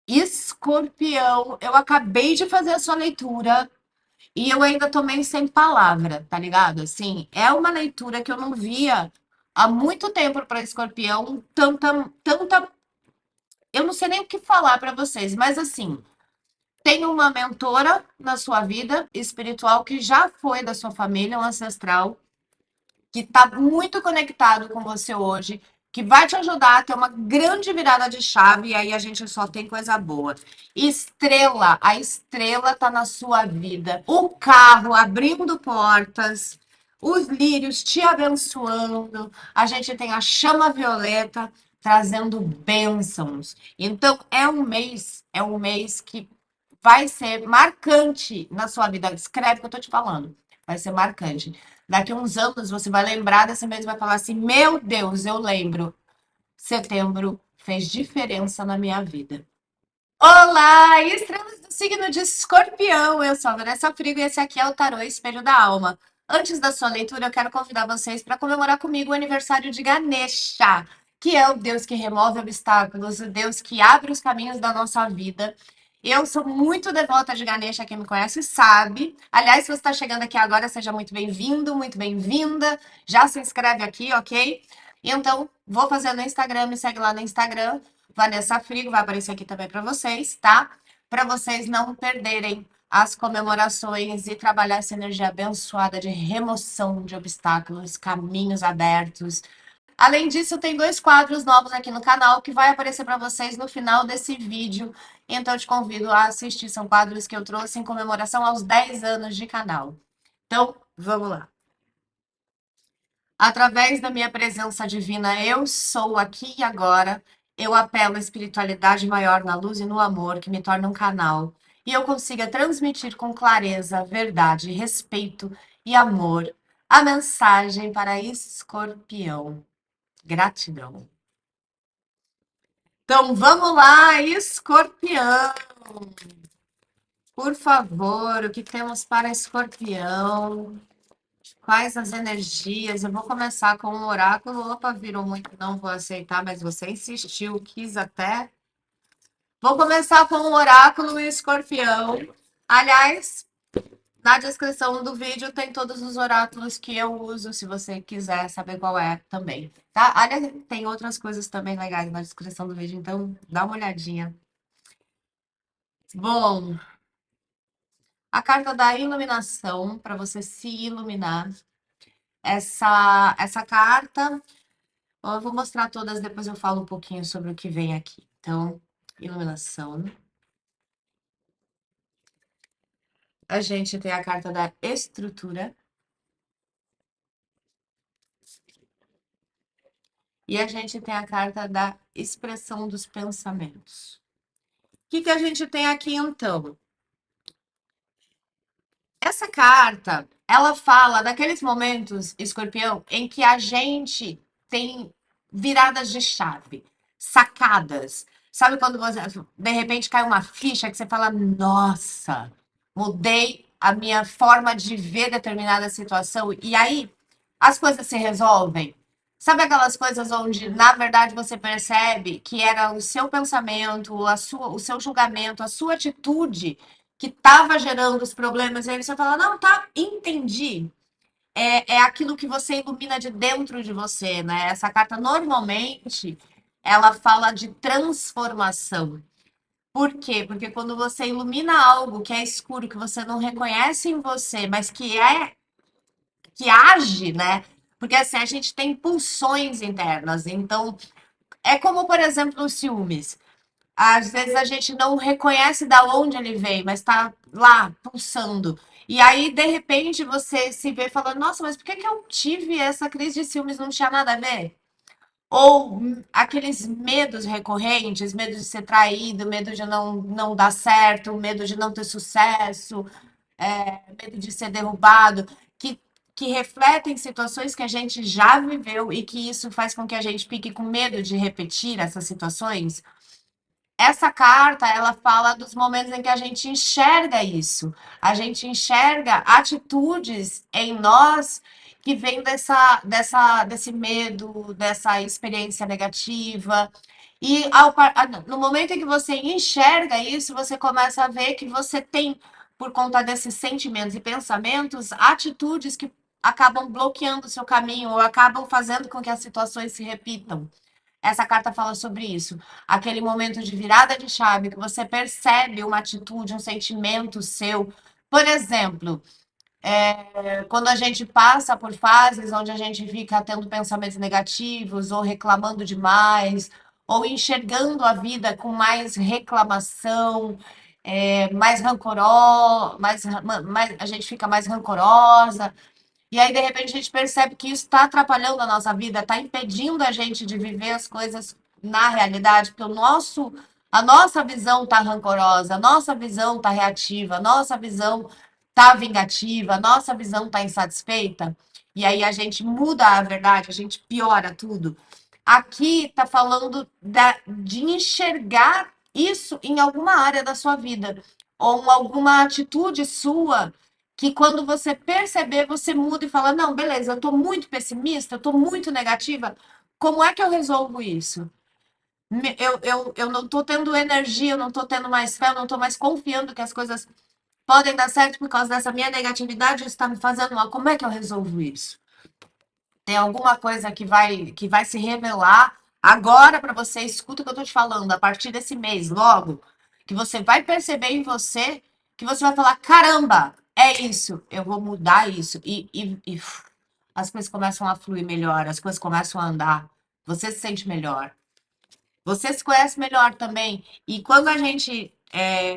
Escorpião, eu acabei de fazer a sua leitura e eu ainda tô meio sem palavra, tá ligado? Assim, é uma leitura que eu não via há muito tempo para Escorpião, tanta. Eu não sei nem o que falar para vocês, mas assim, tem uma mentora na sua vida espiritual que já foi da sua família, um ancestral, que está muito conectado com você hoje, que vai te ajudar a ter uma grande virada de chave, e aí a gente só tem coisa boa. Estrela, a estrela está na sua vida. O carro abrindo portas, os lírios te abençoando, a gente tem a chama violeta trazendo bênçãos. Então é um mês que vai ser marcante na sua vida. Escreve o que eu tô te falando. Vai ser marcante. Daqui a uns anos você vai lembrar desse mês e vai falar assim: Meu Deus, eu lembro. Setembro fez diferença na minha vida. Olá, estrelas do signo de Escorpião. Eu sou a Vanessa Frigo e esse aqui é o Tarô Espelho da Alma. Antes da sua leitura, eu quero convidar vocês para comemorar comigo o aniversário de Ganesha, que é o Deus que remove obstáculos, o Deus que abre os caminhos da nossa vida. Eu sou muito devota de Ganesha, quem me conhece sabe. Aliás, se você está chegando aqui agora, seja muito bem-vindo, muito bem-vinda. Já se inscreve aqui, ok? Então, vou fazer no Instagram, me segue lá no Instagram. Vanessa Frigo vai aparecer aqui também para vocês, tá? Para vocês não perderem as comemorações e trabalhar essa energia abençoada de remoção de obstáculos, caminhos abertos. Além disso, tem dois quadros novos aqui no canal que vai aparecer para vocês no final desse vídeo. Então, eu te convido a assistir. São quadros que eu trouxe em comemoração aos 10 anos de canal. Então, vamos lá. Através da minha presença divina, eu sou aqui e agora. Eu apelo à espiritualidade maior na luz e no amor, que me torna um canal. E eu consiga transmitir com clareza, verdade, respeito e amor a mensagem para Escorpião. Gratidão. Então vamos lá, Escorpião. Por favor, o que temos para Escorpião? Quais as energias? Eu vou começar com o oráculo. Opa, virou muito, não vou aceitar, mas você insistiu, quis até. Vou começar com o oráculo e escorpião. Aliás, na descrição do vídeo tem todos os oráculos que eu uso, se você quiser saber qual é também, tá? Aliás, tem outras coisas também legais na descrição do vídeo, então dá uma olhadinha. Bom, a carta da iluminação, para você se iluminar. Essa carta. Bom, eu vou mostrar todas, depois eu falo um pouquinho sobre o que vem aqui. Então, iluminação. A gente tem a carta da estrutura. E a gente tem a carta da expressão dos pensamentos. O que a gente tem aqui, então? Essa carta, ela fala daqueles momentos, escorpião, em que a gente tem viradas de chave, sacadas. Sabe quando você, de repente cai uma ficha que você fala, nossa, mudei a minha forma de ver determinada situação e aí as coisas se resolvem. Sabe aquelas coisas onde, na verdade, você percebe que era o seu pensamento, o seu julgamento, a sua atitude que estava gerando os problemas, e aí você fala, não, tá, entendi. É aquilo que você ilumina de dentro de você, né? Essa carta normalmente ela fala de transformação. Por quê? Porque quando você ilumina algo que é escuro, que você não reconhece em você, mas que age, né? Porque assim, a gente tem pulsões internas. Então, é como, por exemplo, os ciúmes. Às vezes a gente não reconhece da onde ele veio, mas está lá pulsando. E aí, de repente, você se vê falando: Nossa, mas por que que eu tive essa crise de ciúmes? Não tinha nada a ver? Ou aqueles medos recorrentes, medo de ser traído, medo de não dar certo, medo de não ter sucesso, medo de ser derrubado, que refletem situações que a gente já viveu e que isso faz com que a gente fique com medo de repetir essas situações. Essa carta, ela fala dos momentos em que a gente enxerga isso. A gente enxerga atitudes em nós que vêm desse medo, dessa experiência negativa. No momento em que você enxerga isso, você começa a ver que você tem, por conta desses sentimentos e pensamentos, atitudes que acabam bloqueando o seu caminho ou acabam fazendo com que as situações se repitam. Essa carta fala sobre isso. Aquele momento de virada de chave que você percebe uma atitude, um sentimento seu. Por exemplo, quando a gente passa por fases onde a gente fica tendo pensamentos negativos, ou reclamando demais, ou enxergando a vida com mais reclamação, mais rancoró, a gente fica mais rancorosa, e aí, de repente, a gente percebe que isso está atrapalhando a nossa vida, está impedindo a gente de viver as coisas na realidade, porque a nossa visão está rancorosa, a nossa visão está reativa, a nossa visão está vingativa, a nossa visão está insatisfeita. E aí a gente muda a verdade, a gente piora tudo. Aqui está falando de enxergar isso em alguma área da sua vida, ou em alguma atitude sua que quando você perceber, você muda e fala: não, beleza, eu estou muito pessimista, eu estou muito negativa. Como é que eu resolvo isso? Eu não estou tendo energia, eu não estou tendo mais fé, eu não estou mais confiando que as coisas podem dar certo por causa dessa minha negatividade, isso está me fazendo mal. Como é que eu resolvo isso? Tem alguma coisa que vai se revelar agora para você, escuta o que eu estou te falando, a partir desse mês, logo, que você vai perceber em você, que você vai falar: caramba, é isso, eu vou mudar isso. As coisas começam a fluir melhor, as coisas começam a andar, você se sente melhor. Você se conhece melhor também. E quando a gente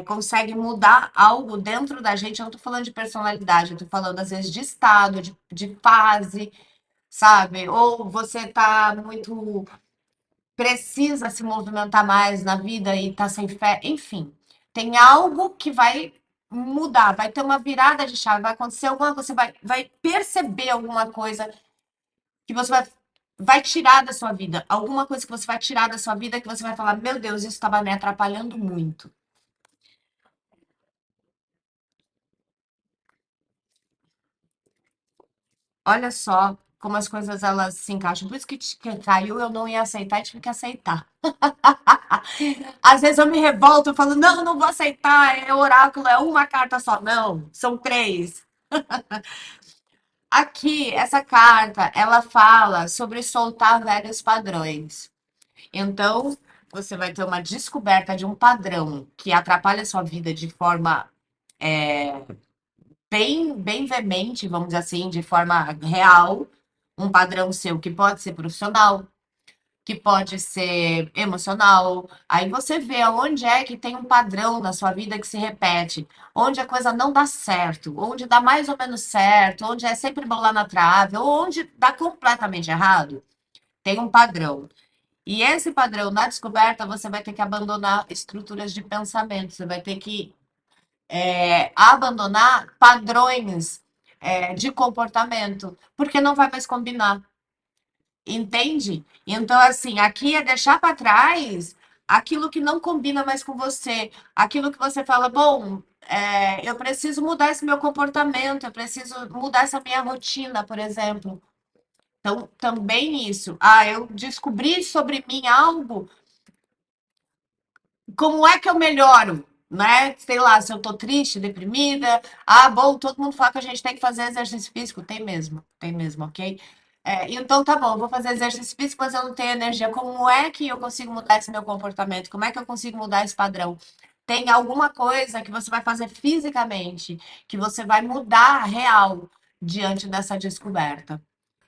consegue mudar algo dentro da gente, eu não estou falando de personalidade, eu estou falando, às vezes, de estado, de fase, sabe? Ou você tá muito, precisa se movimentar mais na vida e tá sem fé, enfim. Tem algo que vai mudar, vai ter uma virada de chave, vai acontecer alguma coisa, você vai perceber alguma coisa que você vai tirar da sua vida, alguma coisa que você vai tirar da sua vida que você vai falar: meu Deus, isso estava me atrapalhando muito. Olha só como as coisas elas se encaixam. Por isso que caiu, eu não ia aceitar e tive que aceitar. Às vezes eu me revolto, eu falo: não, não vou aceitar, é oráculo, é uma carta só. Não, são três. Aqui, essa carta, ela fala sobre soltar velhos padrões. Então, você vai ter uma descoberta de um padrão que atrapalha a sua vida de forma bem veemente, vamos dizer assim, de forma real. Um padrão seu que pode ser profissional, que pode ser emocional. Aí você vê aonde é que tem um padrão na sua vida que se repete, onde a coisa não dá certo, onde dá mais ou menos certo, onde é sempre bola na trave, ou onde dá completamente errado. Tem um padrão. E esse padrão, na descoberta, você vai ter que abandonar estruturas de pensamento, você vai ter que abandonar padrões de comportamento, porque não vai mais combinar. Entende? Então, assim, aqui é deixar para trás aquilo que não combina mais com você, aquilo que você fala: bom, eu preciso mudar esse meu comportamento, eu preciso mudar essa minha rotina, por exemplo. Então, também isso. Ah, eu descobri sobre mim algo, como é que eu melhoro? Né? Sei lá, se eu tô triste, deprimida. Ah, bom, todo mundo fala que a gente tem que fazer exercício físico. Tem mesmo, ok? Então tá bom, eu vou fazer exercício físico, mas eu não tenho energia. Como é que eu consigo mudar esse meu comportamento? Como é que eu consigo mudar esse padrão? Tem alguma coisa que você vai fazer fisicamente, que você vai mudar real diante dessa descoberta.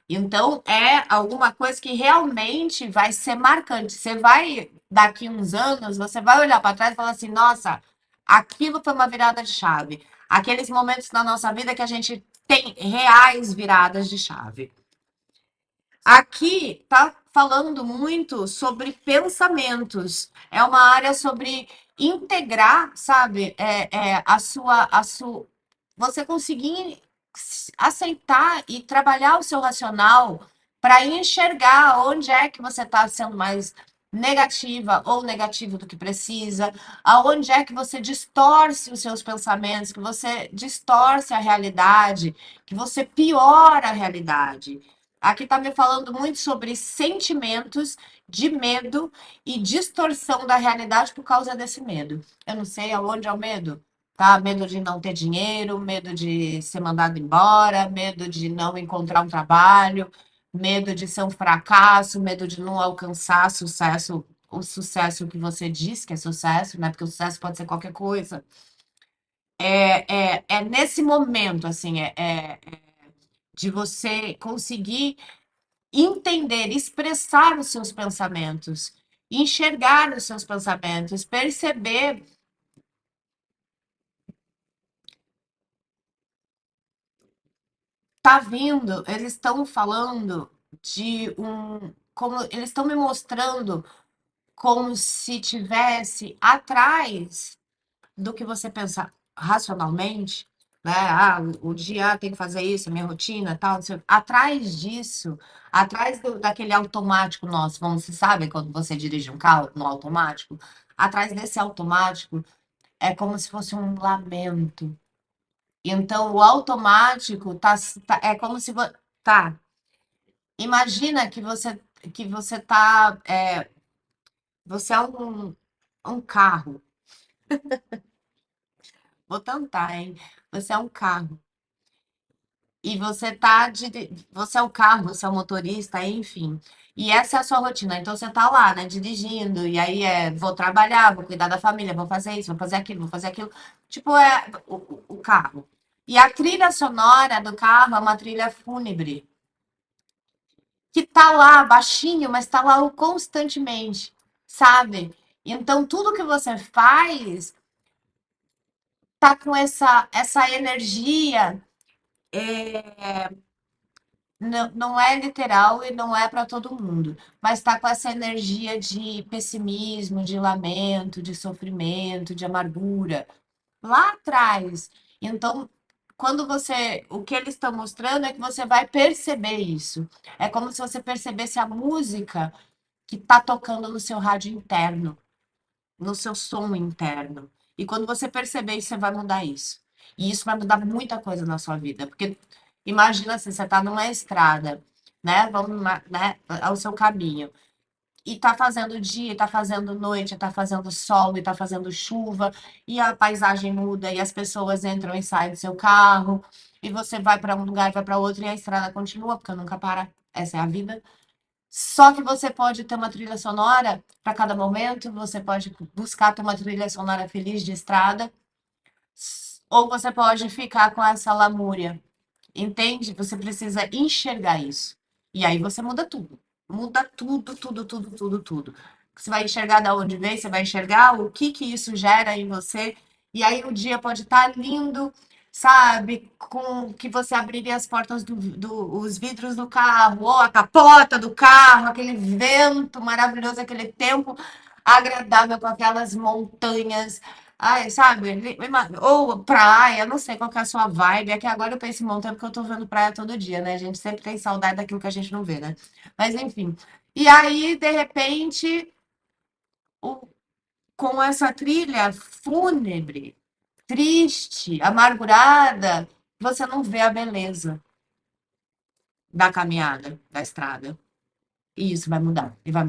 Então, é alguma coisa que realmente vai ser marcante. Você vai, daqui uns anos, você vai olhar para trás e falar assim: nossa, aquilo foi uma virada de chave. Aqueles momentos na nossa vida que a gente tem reais viradas de chave. Aqui tá falando muito sobre pensamentos. É uma área sobre integrar, sabe, você conseguir aceitar e trabalhar o seu racional para enxergar onde é que você está sendo mais negativa ou negativo do que precisa, aonde é que você distorce os seus pensamentos, que você distorce a realidade, que você piora a realidade. Aqui tá me falando muito sobre sentimentos de medo e distorção da realidade por causa desse medo. Eu não sei aonde é o medo, tá? Medo de não ter dinheiro, medo de ser mandado embora, medo de não encontrar um trabalho, medo de ser um fracasso, medo de não alcançar sucesso, o sucesso que você diz que é sucesso, né? Porque o sucesso pode ser qualquer coisa. É nesse momento, assim, de você conseguir entender, expressar os seus pensamentos, enxergar os seus pensamentos, perceber, tá vindo, eles estão falando de um, como eles estão me mostrando como se tivesse atrás do que você pensa racionalmente, né? Ah, o dia tem que fazer isso, a minha rotina, tal, não sei. Atrás disso, atrás daquele automático nosso, vamos, você sabe quando você dirige um carro no automático? Atrás desse automático é como se fosse um lamento. Então, o automático é como se tá. Imagina que você tá, você é um carro. Vou tentar, hein? Você é um carro. E você é o carro, você é o motorista, enfim. E essa é a sua rotina. Então você tá lá, né, dirigindo, e aí vou trabalhar, vou cuidar da família, vou fazer isso, vou fazer aquilo, vou fazer aquilo. Tipo, é o carro. E a trilha sonora do carro é uma trilha fúnebre, que tá lá baixinho, mas tá lá constantemente, sabe? Então tudo que você faz tá com essa energia. Não, não é literal e não é para todo mundo, mas está com essa energia de pessimismo, de lamento, de sofrimento, de amargura lá atrás. Então, o que eles estão mostrando é que você vai perceber isso. É como se você percebesse a música que está tocando no seu rádio interno, no seu som interno. E quando você perceber isso, você vai mudar isso. E isso vai mudar muita coisa na sua vida, porque imagina assim, você está numa estrada, né? Né, ao seu caminho. E tá fazendo dia, tá fazendo noite, tá fazendo sol e tá fazendo chuva, e a paisagem muda, e as pessoas entram e saem do seu carro, e você vai para um lugar, vai para outro, e a estrada continua, porque nunca para. Essa é a vida. Só que você pode ter uma trilha sonora para cada momento, você pode buscar ter uma trilha sonora feliz de estrada, ou você pode ficar com essa lamúria. Entende? Você precisa enxergar isso. E aí você muda tudo. Muda tudo, tudo, tudo, tudo, tudo. Você vai enxergar da onde vem, você vai enxergar o que que isso gera em você. E aí o dia pode estar lindo, sabe? Com que você abriria as portas os vidros do carro, ou a capota do carro, aquele vento maravilhoso, aquele tempo agradável com aquelas montanhas. Ai, sabe? Ou praia, não sei qual que é a sua vibe. É que agora eu penso em montanha porque eu tô vendo praia todo dia, né? A gente sempre tem saudade daquilo que a gente não vê, né? Mas enfim. E aí, de repente, o- com essa trilha fúnebre, triste, amargurada, você não vê a beleza da caminhada, da estrada. E isso vai mudar. E vai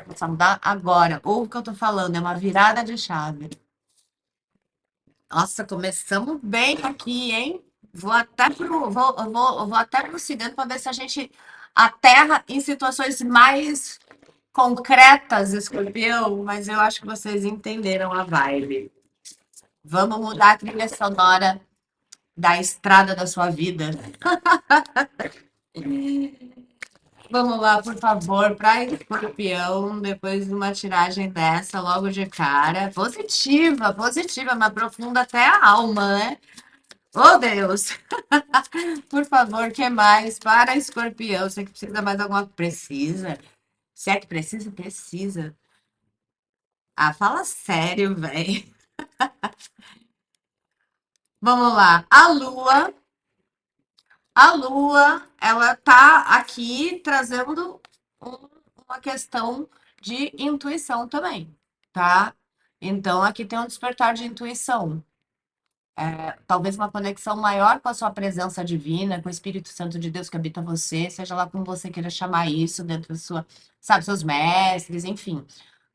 começar a mudar agora. Ou o que eu tô falando é uma virada de chave. Nossa, começamos bem aqui, hein? Vou até prosseguindo para ver se a gente aterra em situações mais concretas, escorpião, mas eu acho que vocês entenderam a vibe. Vamos mudar a trilha sonora da estrada da sua vida. Vamos lá, por favor, para escorpião, depois de uma tiragem dessa, logo de cara. Positiva, positiva, mas aprofunda até a alma, né? Oh, Deus! Por favor, que mais? Para escorpião. Você que precisa mais alguma coisa? Precisa. Se é que precisa, precisa. Ah, fala sério, velho. Vamos lá. Ela tá aqui trazendo uma questão de intuição também, tá? Então, aqui tem um despertar de intuição. Talvez uma conexão maior com a sua presença divina, com o Espírito Santo de Deus que habita você, seja lá como você queira chamar isso, dentro da sua, sabe, seus mestres, enfim,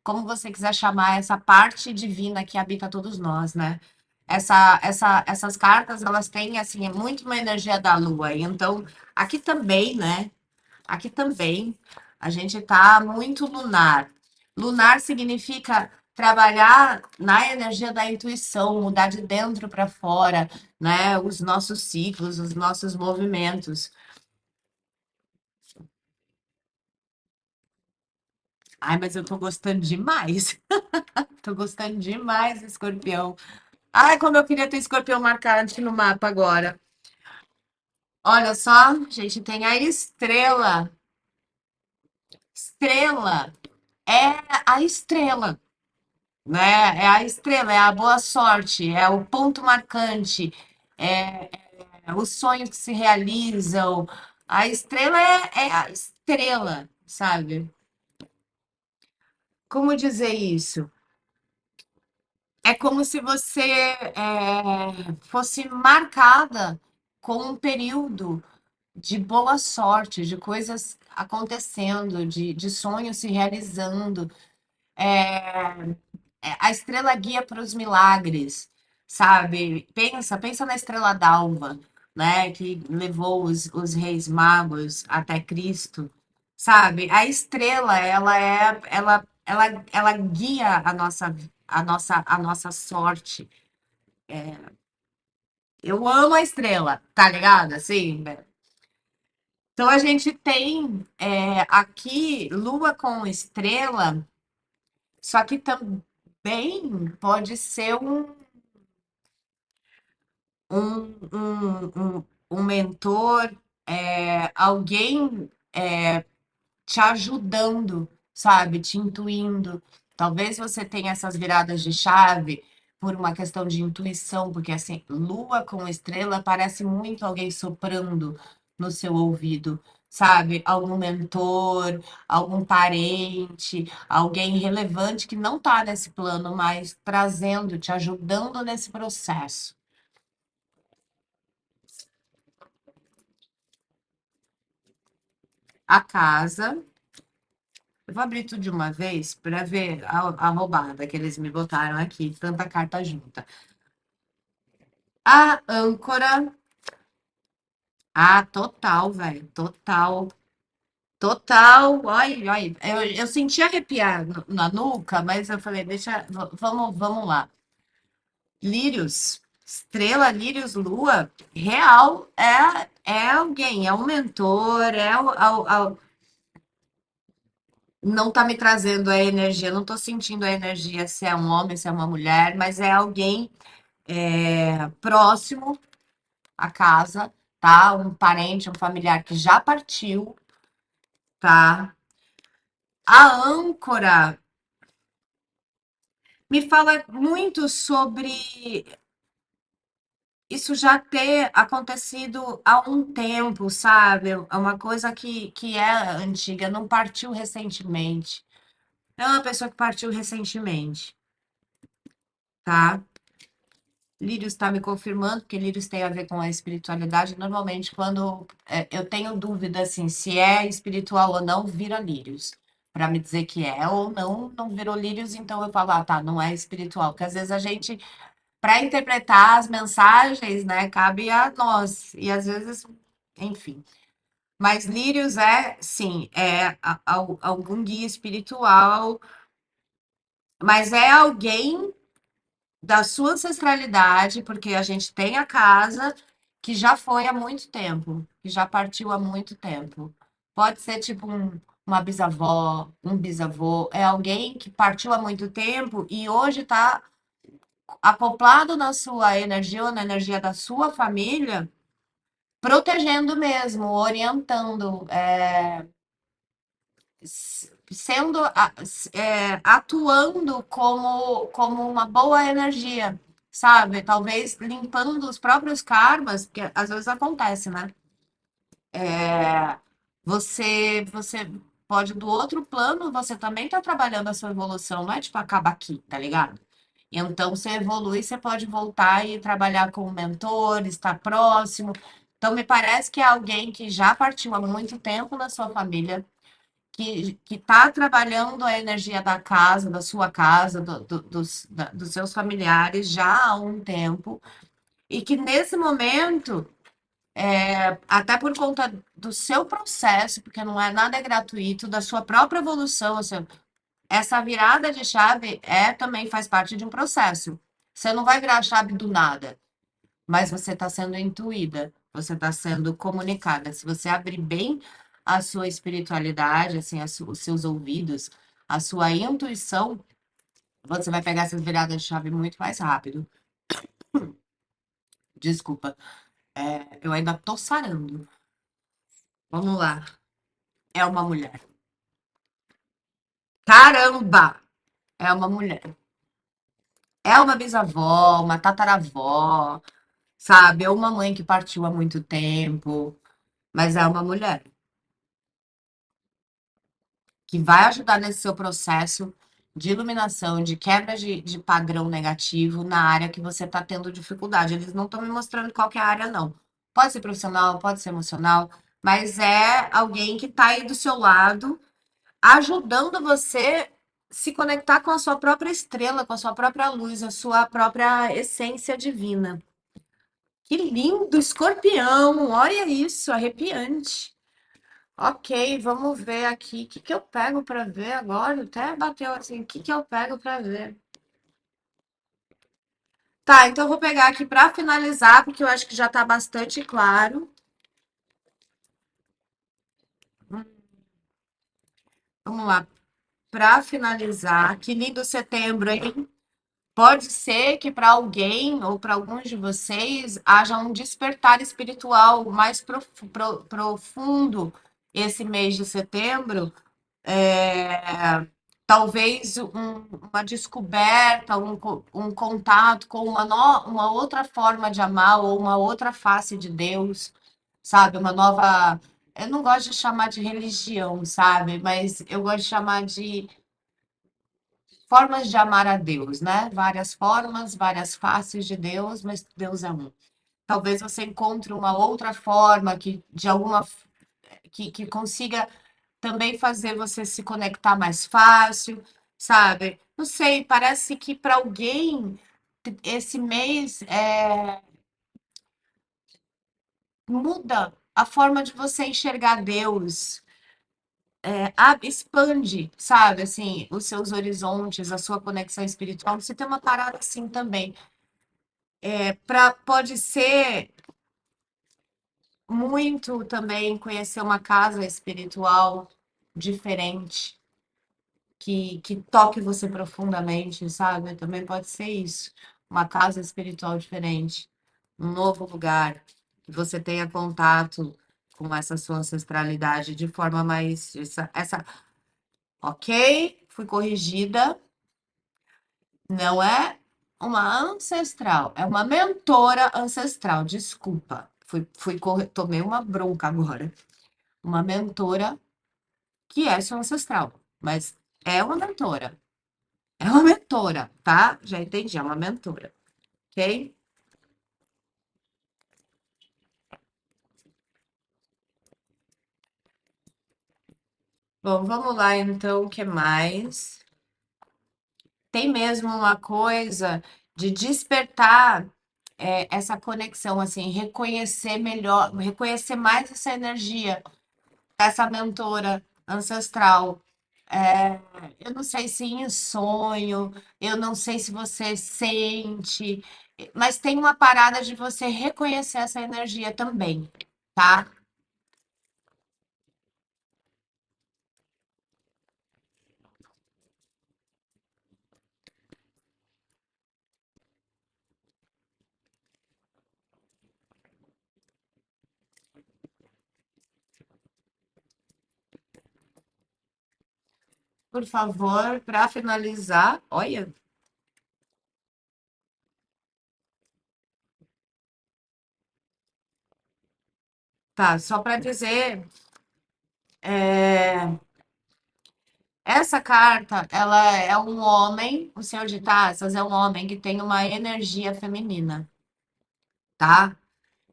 como você quiser chamar essa parte divina que habita todos nós, né? Essas cartas, elas têm, assim, é muito uma energia da lua. E então, aqui também, né? Aqui também a gente está muito lunar. Lunar significa trabalhar na energia da intuição, mudar de dentro para fora, né? Os nossos ciclos, os nossos movimentos. Ai, mas eu tô gostando demais. Tô gostando demais, escorpião. Ai, como eu queria ter escorpião marcante no mapa agora. Olha só, a gente tem a estrela. Estrela é a estrela. Né? É a estrela, é a boa sorte, é o ponto marcante, é os sonhos que se realizam. A estrela é a estrela, sabe? Como dizer isso? É como se você fosse marcada com um período de boa sorte, de coisas acontecendo, de sonhos se realizando. A estrela guia para os milagres, sabe? Pensa na estrela d'alva, né? Que levou os reis magos até Cristo, sabe? A estrela, ela guia a nossa sorte. Eu amo a estrela, tá ligado? Assim, né? Então a gente tem aqui Lua com estrela, só que também pode ser um mentor, alguém te ajudando, sabe? Te intuindo. Talvez você tenha essas viradas de chave por uma questão de intuição, porque assim, lua com estrela parece muito alguém soprando no seu ouvido. Sabe, algum mentor, algum parente, alguém relevante que não está nesse plano, mas trazendo, te ajudando nesse processo. A casa. Eu vou abrir tudo de uma vez para ver a roubada que eles me botaram aqui, tanta carta junta. A âncora. Ah, total, velho. Total. Total. Ai, ai. Eu senti arrepiar na nuca, mas eu falei, deixa. Vamos lá. Lírios. Estrela, Lírios, Lua. Real é alguém, é um mentor, não tá me trazendo a energia, não tô sentindo a energia se é um homem, se é uma mulher, mas é alguém próximo à casa, tá? Um parente, um familiar que já partiu, tá? A âncora me fala muito sobre isso já ter acontecido há um tempo, sabe? É uma coisa que é antiga, não partiu recentemente. Não é uma pessoa que partiu recentemente, tá? Lírios está me confirmando, porque Lírios tem a ver com a espiritualidade. Normalmente, quando eu tenho dúvida assim, se é espiritual ou não, vira Lírios. Para me dizer que é ou não, não virou Lírios, então eu falo, ah, tá, não é espiritual. Porque às vezes a gente, para interpretar as mensagens, né, cabe a nós. E às vezes, enfim. Mas Lírios é, sim, algum guia espiritual, mas é alguém da sua ancestralidade, porque a gente tem a casa que já foi há muito tempo, que já partiu há muito tempo. Pode ser tipo uma bisavó, um bisavô, é alguém que partiu há muito tempo e hoje está acoplado na sua energia ou na energia da sua família, protegendo mesmo, orientando, sendo atuando como uma boa energia, sabe? Talvez limpando os próprios karmas, porque às vezes acontece, né? Você pode do outro plano, você também tá trabalhando a sua evolução, não é tipo acaba aqui, tá ligado? Então, você evolui, você pode voltar e trabalhar com o mentor, estar próximo. Então, me parece que é alguém que já partiu há muito tempo na sua família, que está trabalhando a energia da casa, da sua casa, dos seus familiares já há um tempo, e que nesse momento, até por conta do seu processo, porque não é nada gratuito, da sua própria evolução, assim, essa virada de chave também faz parte de um processo. Você não vai virar a chave do nada, mas você está sendo intuída, você está sendo comunicada. Se você abrir bem a sua espiritualidade, assim, os seus ouvidos, a sua intuição, você vai pegar essas viradas de chave muito mais rápido. Desculpa, eu ainda tô sarando. Vamos lá. É uma mulher. Caramba! É uma mulher. É uma bisavó, uma tataravó, sabe? É uma mãe que partiu há muito tempo, mas é uma mulher que vai ajudar nesse seu processo de iluminação, de quebra de padrão negativo na área que você está tendo dificuldade. Eles não estão me mostrando qual que é a área, não. Pode ser profissional, pode ser emocional, mas é alguém que está aí do seu lado, ajudando você se conectar com a sua própria estrela, com a sua própria luz, a sua própria essência divina. Que lindo, escorpião! Olha isso, arrepiante. Ok, vamos ver aqui. O que que eu pego para ver agora? Até bateu assim. O que que eu pego para ver? Tá, então eu vou pegar aqui para finalizar, porque eu acho que já tá bastante claro. Vamos lá, para finalizar. Que lindo setembro, hein? Pode ser que para alguém ou para alguns de vocês haja um despertar espiritual mais profundo esse mês de setembro. É, talvez uma descoberta, um contato com uma outra forma de amar ou uma outra face de Deus, sabe? Uma nova. Eu não gosto de chamar de religião, sabe? Mas eu gosto de chamar de formas de amar a Deus, né? Várias formas, várias faces de Deus, mas Deus é um. Talvez você encontre uma outra forma que de alguma que consiga também fazer você se conectar mais fácil, sabe? Não sei, parece que para alguém esse mês muda a forma de você enxergar Deus, expande, sabe, assim, os seus horizontes, a sua conexão espiritual. Você tem uma parada assim também. Pode ser muito também conhecer uma casa espiritual diferente, que toque você profundamente, sabe? Também pode ser isso. Uma casa espiritual diferente, um novo lugar, que você tenha contato com essa sua ancestralidade de forma mais. Ok, fui corrigida. Não é uma ancestral, é uma mentora ancestral. Desculpa, tomei uma bronca agora. Uma mentora que é sua ancestral, mas é uma mentora. É uma mentora, tá? Já entendi, é uma mentora, ok? Bom, vamos lá então, o que mais? Tem mesmo uma coisa de despertar essa conexão, assim, reconhecer melhor, reconhecer mais essa energia, essa mentora ancestral. Eu não sei se em sonho, eu não sei se você sente, mas tem uma parada de você reconhecer essa energia também, tá? Por favor, para finalizar, olha, tá, só para dizer, Essa carta, ela é um homem, o Senhor de Taças é um homem que tem uma energia feminina, tá?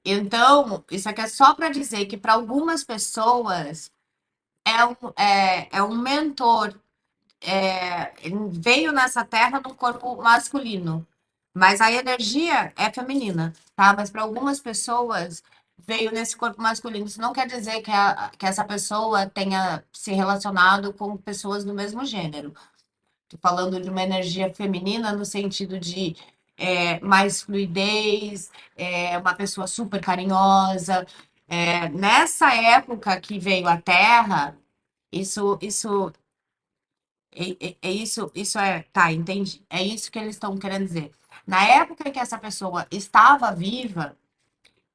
Então, isso aqui é só para dizer que para algumas pessoas é um mentor, ele veio nessa terra num corpo masculino, mas a energia é feminina, tá? Mas para algumas pessoas veio nesse corpo masculino. Isso não quer dizer que, que essa pessoa tenha se relacionado com pessoas do mesmo gênero. Tô falando de uma energia feminina no sentido de mais fluidez, uma pessoa super carinhosa. Nessa época que veio a Terra, isso isso tá, entendi. É isso que eles estão querendo dizer. Na época em que essa pessoa estava viva,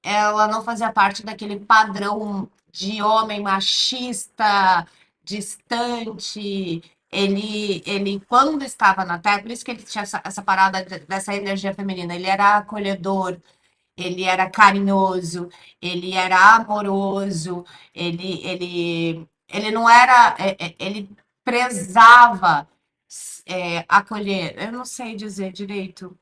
ela não fazia parte daquele padrão de homem machista, distante. Ele, quando estava na Terra, por isso que ele tinha essa parada dessa energia feminina, ele era acolhedor, ele era carinhoso, ele era amoroso, ele não era, ele prezava acolher. Eu não sei dizer direito.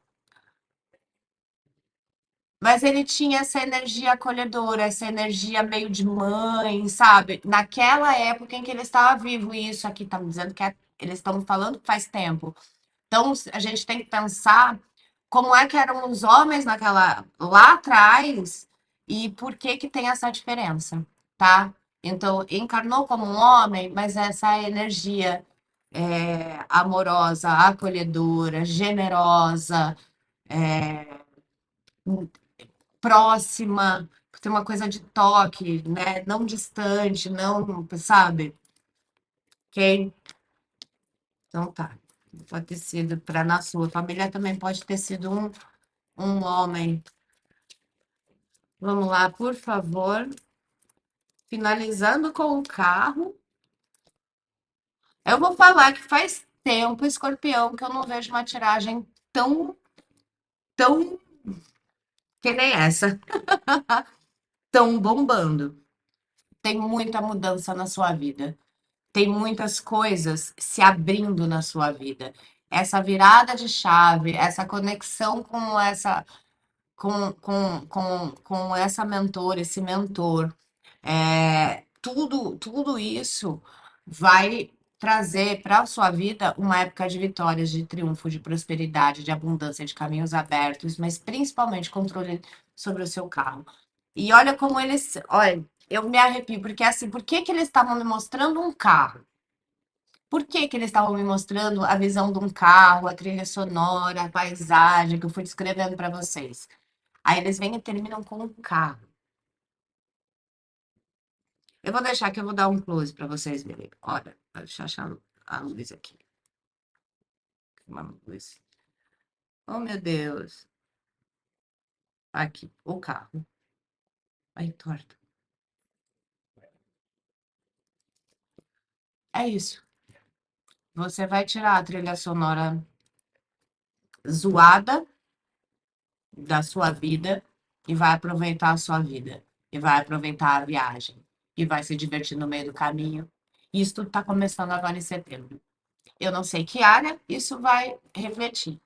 Mas ele tinha essa energia acolhedora, essa energia meio de mãe, sabe? Naquela época em que ele estava vivo, e isso aqui tá me dizendo que eles estão falando que faz tempo. Então, a gente tem que pensar como é que eram os homens naquela lá atrás e por que que tem essa diferença, tá? Então, encarnou como um homem, mas essa energia amorosa, acolhedora, generosa, próxima, tem uma coisa de toque, né? Não distante, não, sabe? Ok? Então tá. Pode ter sido para na sua família também pode ter sido um homem. Vamos lá, por favor. Finalizando com o carro. Eu vou falar que faz tempo, escorpião, que eu não vejo uma tiragem tão que nem essa, tão bombando. Tem muita mudança na sua vida. Tem muitas coisas se abrindo na sua vida. Essa virada de chave, essa conexão com com essa mentora, esse mentor, tudo isso vai trazer para a sua vida uma época de vitórias, de triunfo, de prosperidade, de abundância, de caminhos abertos, mas principalmente controle sobre o seu carro. E olha como eles, olha, eu me arrepio, porque assim, por que que eles estavam me mostrando um carro? Por que que eles estavam me mostrando a visão de um carro, a trilha sonora, a paisagem que eu fui descrevendo para vocês? Aí eles vêm e terminam com um carro. Eu vou deixar que eu vou dar um close para vocês verem. Olha, deixa eu achar a luz aqui. Uma luz. Oh, meu Deus. Aqui, o carro. Aí, torto. É isso. Você vai tirar a trilha sonora zoada da sua vida e vai aproveitar a sua vida. E vai aproveitar a viagem. E vai se divertir no meio do caminho. Isso tudo está começando agora em setembro. Eu não sei que área isso vai refletir,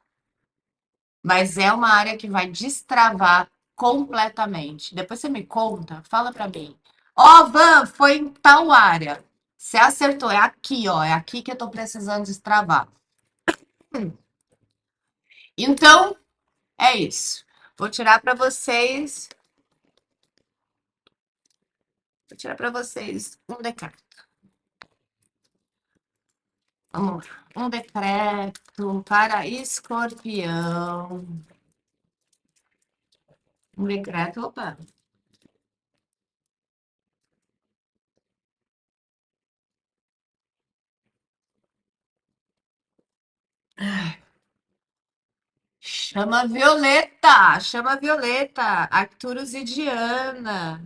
mas é uma área que vai destravar completamente. Depois você me conta, fala para mim. Ó, Van, foi em tal área. Você acertou, é aqui, ó, é aqui que eu tô precisando destravar. Então, é isso. Vou tirar para vocês, vou tirar para vocês um decreto. Vamos lá. Um decreto para escorpião. Um decreto, opa. Chama Violeta, Arcturus e Diana.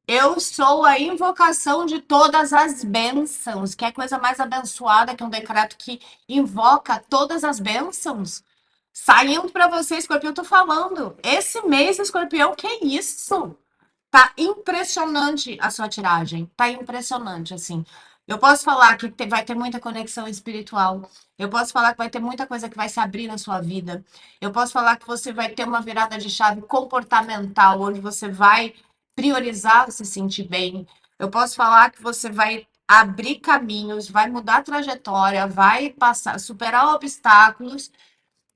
Eu sou a invocação de todas as bênçãos. Que é coisa mais abençoada que um decreto que invoca todas as bênçãos? Saindo para você, Escorpião, eu tô falando. Esse mês, Escorpião, que isso? Tá impressionante a sua tiragem. Tá impressionante, assim. Eu posso falar que vai ter muita conexão espiritual. Eu posso falar que vai ter muita coisa que vai se abrir na sua vida. Eu posso falar que você vai ter uma virada de chave comportamental, onde você vai priorizar se sentir bem. Eu posso falar que você vai abrir caminhos, vai mudar a trajetória, vai passar, superar obstáculos.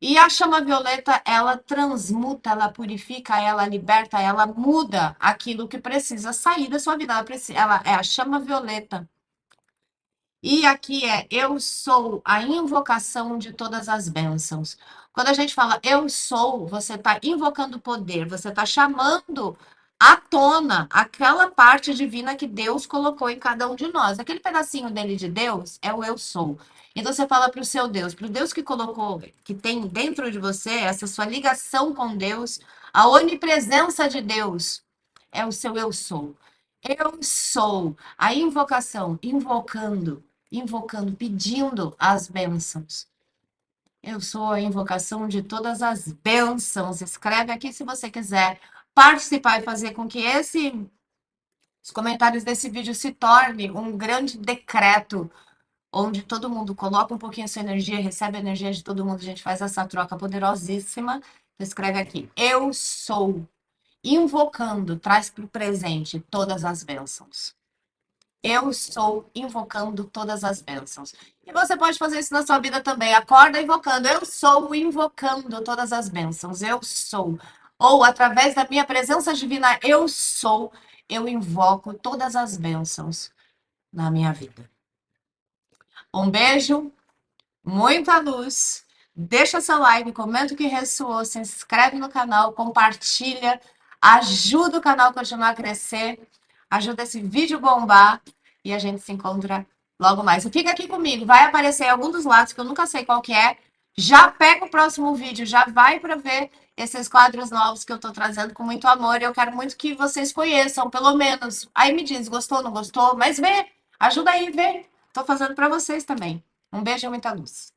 E a chama violeta, ela transmuta, ela purifica, ela liberta, ela muda aquilo que precisa sair da sua vida. Ela é a chama violeta. E aqui é eu sou a invocação de todas as bênçãos. Quando a gente fala eu sou, você está invocando poder, você está chamando à tona aquela parte divina que Deus colocou em cada um de nós. Aquele pedacinho dele de Deus é o eu sou. Então você fala para o seu Deus, para o Deus que colocou, que tem dentro de você essa sua ligação com Deus, a onipresença de Deus é o seu eu sou. Eu sou a invocação, invocando, pedindo as bênçãos. Eu sou a invocação de todas as bênçãos. Escreve aqui se você quiser participar e fazer com que os comentários desse vídeo se torne um grande decreto, onde todo mundo coloca um pouquinho a sua energia, recebe a energia de todo mundo, a gente faz essa troca poderosíssima. Então, escreve aqui, eu sou, invocando, traz para o presente todas as bênçãos. Eu estou invocando todas as bênçãos. E você pode fazer isso na sua vida também. Acorda invocando. Eu sou invocando todas as bênçãos. Eu sou. Ou através da minha presença divina, eu sou. Eu invoco todas as bênçãos na minha vida. Um beijo. Muita luz. Deixa seu like, comenta o que ressoou, se inscreve no canal, compartilha, ajuda o canal a continuar a crescer, ajuda esse vídeo bombar e a gente se encontra logo mais. E fica aqui comigo, vai aparecer algum dos lados que eu nunca sei qual que é. Já pega o próximo vídeo, já vai para ver esses quadros novos que eu estou trazendo com muito amor. E eu quero muito que vocês conheçam, pelo menos. Aí me diz, gostou, não gostou? Mas vê, ajuda aí, vê. Estou fazendo para vocês também. Um beijo e muita luz.